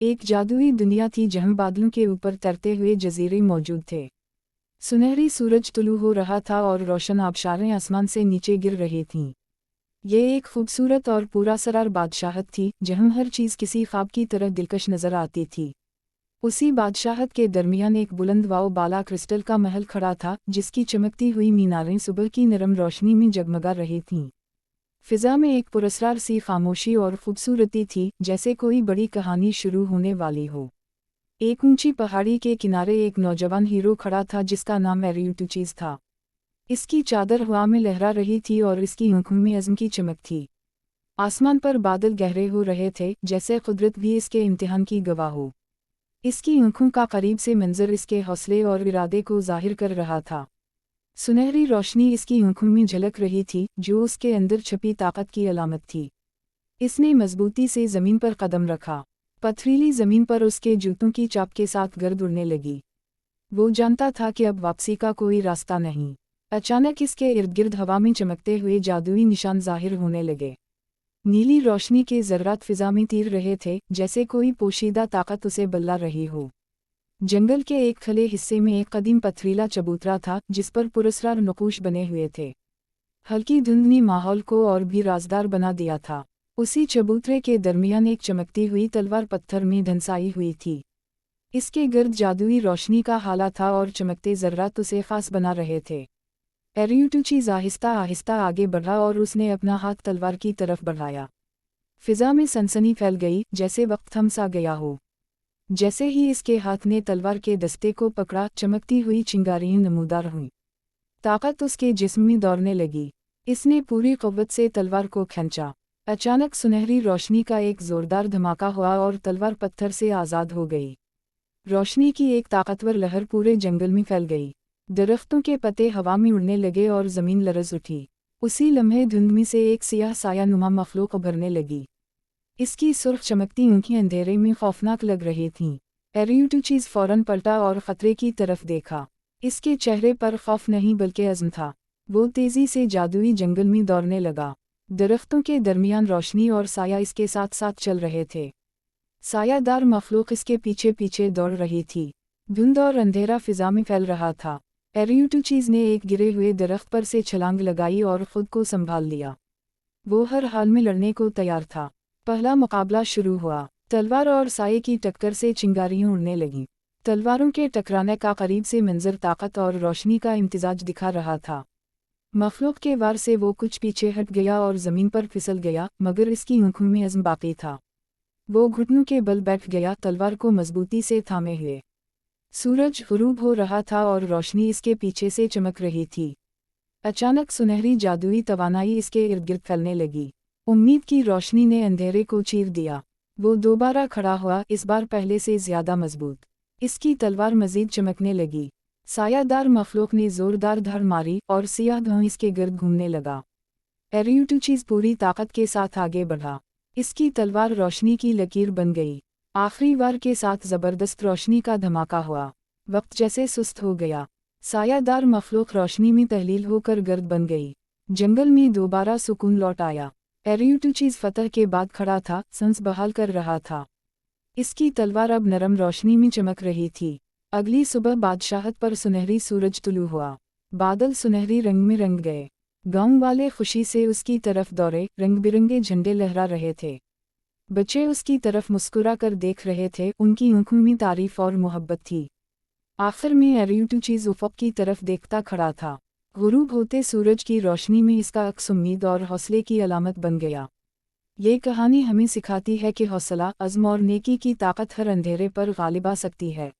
एक जादुई दुनिया थी जहां बादलों के ऊपर तैरते हुए जजीरे मौजूद थे। सुनहरी सूरज तुलू हो रहा था और रोशन आबशारें आसमान से नीचे गिर रही थीं। ये एक खूबसूरत और पुरअसरार बादशाहत थी जहां हर चीज़ किसी ख्वाब की तरह दिलकश नजर आती थी। उसी बादशाहत के दरमियान एक बुलंद वाव बाला क्रिस्टल का महल खड़ा था जिसकी चमकती हुई मीनारें सुबह की नरम रोशनी में जगमगा रही थीं। फिजा में एक पुरस्कार सी खामोशी और खूबसूरती थी, जैसे कोई बड़ी कहानी शुरू होने वाली हो। एक ऊंची पहाड़ी के किनारे एक नौजवान हीरो खड़ा था जिसका नाम एरियूटुचीज था। इसकी चादर हवा में लहरा रही थी और इसकी आंखों में अज़्म की चमक थी। आसमान पर बादल गहरे हो रहे थे, जैसे कुदरत भी इसके इम्तिहान की गवाह हो। इसकी आंखों का करीब से मंजर इसके हौसले और इरादे को जाहिर कर रहा था। सुनहरी रोशनी इसकी आंखों में झलक रही थी, जो उसके अंदर छपी ताकत की अलामत थी। इसने मजबूती से ज़मीन पर कदम रखा। पथरीली ज़मीन पर उसके जूतों की चाप के साथ गर्द उड़ने लगी। वो जानता था कि अब वापसी का कोई रास्ता नहीं। अचानक इसके इर्द गिर्द हवा में चमकते हुए जादुई निशान जाहिर होने लगे। नीली रोशनी के ज़र्रात फिजा में तीर रहे थे, जैसे कोई पोशीदा ताकत उसे बल्ला रही हो। जंगल के एक खले हिस्से में एक कदीम पथरीला चबूतरा था जिस पर पुरस्कार नक़ूश बने हुए थे। हल्की धुंध ने माहौल को और भी राजदार बना दिया था। उसी चबूतरे के दरमियान एक चमकती हुई तलवार पत्थर में धंसाई हुई थी। इसके गर्द जादुई रोशनी का हाला था और चमकते ज़र्रात उसे खास बना रहे थे। एरियूटुचीज आहिस्ता आहिस्ता आगे बढ़ा और उसने अपना हाथ तलवार की तरफ बढ़ाया। फिजा में सनसनी फैल गई, जैसे वक्त थम सा गया हो। जैसे ही इसके हाथ ने तलवार के दस्ते को पकड़ा, चमकती हुई चिंगारियां नमूदार हुईं। ताकत उसके जिस्म में दौड़ने लगी। इसने पूरी क़ुव्वत से तलवार को खींचा। अचानक सुनहरी रोशनी का एक ज़ोरदार धमाका हुआ और तलवार पत्थर से आज़ाद हो गई। रोशनी की एक ताकतवर लहर पूरे जंगल में फैल गई। दरख्तों के पत्ते हवा में उड़ने लगे और ज़मीन लरज़ उठी। उसी लम्हे धुंध में से एक सियाह साया नुमा मखलूक उभरने लगी। इसकी सुर्ख चमकती आंखें अंधेरे में खौफनाक लग रही थीं। एरियूटुचीज फौरन पलटा और ख़तरे की तरफ देखा। इसके चेहरे पर खौफ नहीं बल्कि अज़्म था। वो तेज़ी से जादुई जंगल में दौड़ने लगा। दरख्तों के दरमियान रोशनी और साया इसके साथ साथ चल रहे थे। सायादार मखलूक इसके पीछे पीछे दौड़ रही थी। धुंध और अंधेरा फिजा में फैल रहा था। एरियूटुचीज ने एक गिरे हुए दरख्त पर से छलांग लगाई और खुद को संभाल लिया। वो हर हाल में लड़ने को तैयार था। पहला मुकाबला शुरू हुआ। तलवार और साये की टक्कर से चिंगारियां उड़ने लगीं। तलवारों के टकराने का करीब से मंजर ताकत और रोशनी का इम्तिजाज दिखा रहा था। मखलूक के वार से वो कुछ पीछे हट गया और ज़मीन पर फिसल गया, मगर इसकी आंखों में अज़्म बाकी था। वो घुटनों के बल बैठ गया, तलवार को मजबूती से थामे हुए। सूरज ग़ुरूब हो रहा था और रोशनी इसके पीछे से चमक रही थी। अचानक सुनहरी जादुई तवानाई इसके इर्द गिर्द फैलने लगी। उम्मीद की रोशनी ने अंधेरे को चीर दिया। वो दोबारा खड़ा हुआ, इस बार पहले से ज़्यादा मजबूत। इसकी तलवार मज़ीद चमकने लगी। सायादार मखलूक ने ज़ोरदार धार मारी और सियाह धुआं इसके गिर्द घूमने लगा। एरियूटुचीज पूरी ताकत के साथ आगे बढ़ा। इसकी तलवार रोशनी की लकीर बन गई। आखिरी वार के साथ ज़बरदस्त रोशनी का धमाका हुआ। वक्त जैसे सुस्त हो गया। सायादार मखलूक रोशनी में तहलील होकर गर्द बन गई। जंगल में दोबारा सुकून लौट आया। एरियूटुचीज फतह के बाद खड़ा था, सांस बहाल कर रहा था। इसकी तलवार अब नरम रोशनी में चमक रही थी। अगली सुबह बादशाहत पर सुनहरी सूरज तुलू हुआ। बादल सुनहरी रंग में रंग गए। गांव वाले खुशी से उसकी तरफ दौड़े, रंग बिरंगे झंडे लहरा रहे थे। बच्चे उसकी तरफ मुस्कुरा कर देख रहे थे, उनकी आंखों में तारीफ और मोहब्बत थी। आखिर में एरियूटुचीज उफ़क़ की तरफ देखता खड़ा था। ग़ुरूब होते सूरज की रोशनी में इसका अक्स उम्मीद और हौसले की अलामत बन गया। ये कहानी हमें सिखाती है कि हौसला, अज़्म और नेकी की ताकत हर अंधेरे पर गालिब आ सकती है।